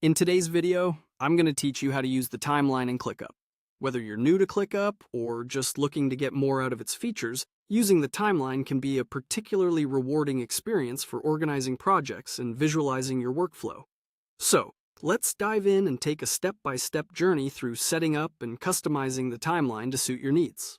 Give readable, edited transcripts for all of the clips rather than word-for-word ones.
In today's video, I'm going to teach you how to use the timeline in Clickup. Whether you're new to Clickup or just looking to get more out of its features, using the timeline can be a particularly rewarding experience for organizing projects and visualizing your workflow. So, let's dive in and take a step-by-step journey through setting up and customizing the timeline to suit your needs.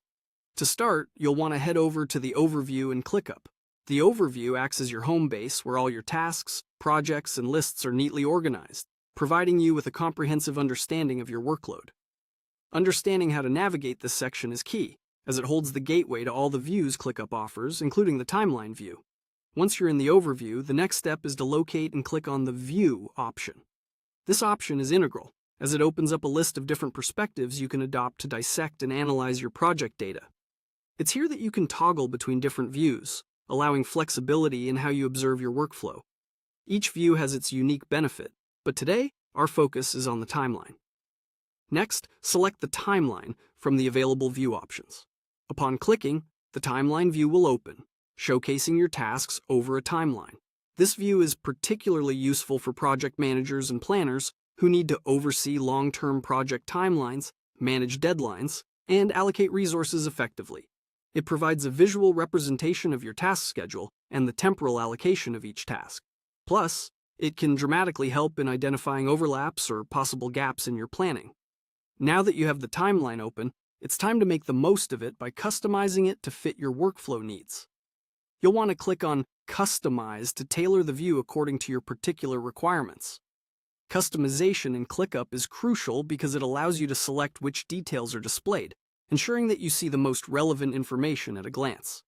To start, you'll want to head over to the Overview in Clickup. The Overview acts as your home base where all your tasks, projects, and lists are neatly organized, providing you with a comprehensive understanding of your workload. Understanding how to navigate this section is key, as it holds the gateway to all the views Clickup offers, including the timeline view. Once you're in the overview, the next step is to locate and click on the View option. This option is integral, as it opens up a list of different perspectives you can adopt to dissect and analyze your project data. It's here that you can toggle between different views, allowing flexibility in how you observe your workflow. Each view has its unique benefit, but today, our focus is on the timeline. Next, select the timeline from the available view options. Upon clicking, the timeline view will open, showcasing your tasks over a timeline. This view is particularly useful for project managers and planners who need to oversee long-term project timelines, manage deadlines, and allocate resources effectively. It provides a visual representation of your task schedule and the temporal allocation of each task. Plus, it can dramatically help in identifying overlaps or possible gaps in your planning. Now that you have the timeline open, it's time to make the most of it by customizing it to fit your workflow needs. You'll want to click on Customize to tailor the view according to your particular requirements. Customization in Clickup is crucial because it allows you to select which details are displayed, ensuring that you see the most relevant information at a glance.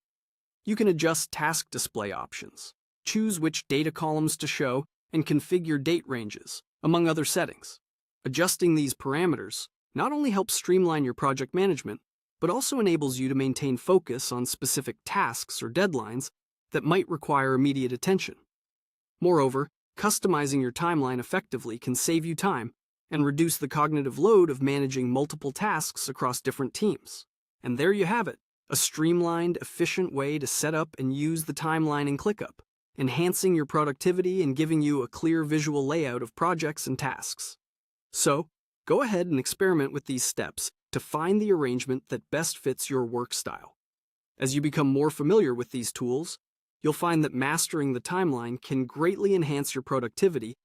You can adjust task display options, choose which data columns to show, and configure date ranges, among other settings. Adjusting these parameters not only helps streamline your project management, but also enables you to maintain focus on specific tasks or deadlines that might require immediate attention. Moreover, customizing your timeline effectively can save you time and reduce the cognitive load of managing multiple tasks across different teams. And there you have it, a streamlined, efficient way to set up and use the timeline in Clickup, enhancing your productivity and giving you a clear visual layout of projects and tasks. So, go ahead and experiment with these steps to find the arrangement that best fits your work style. As you become more familiar with these tools, you'll find that mastering the timeline can greatly enhance your productivity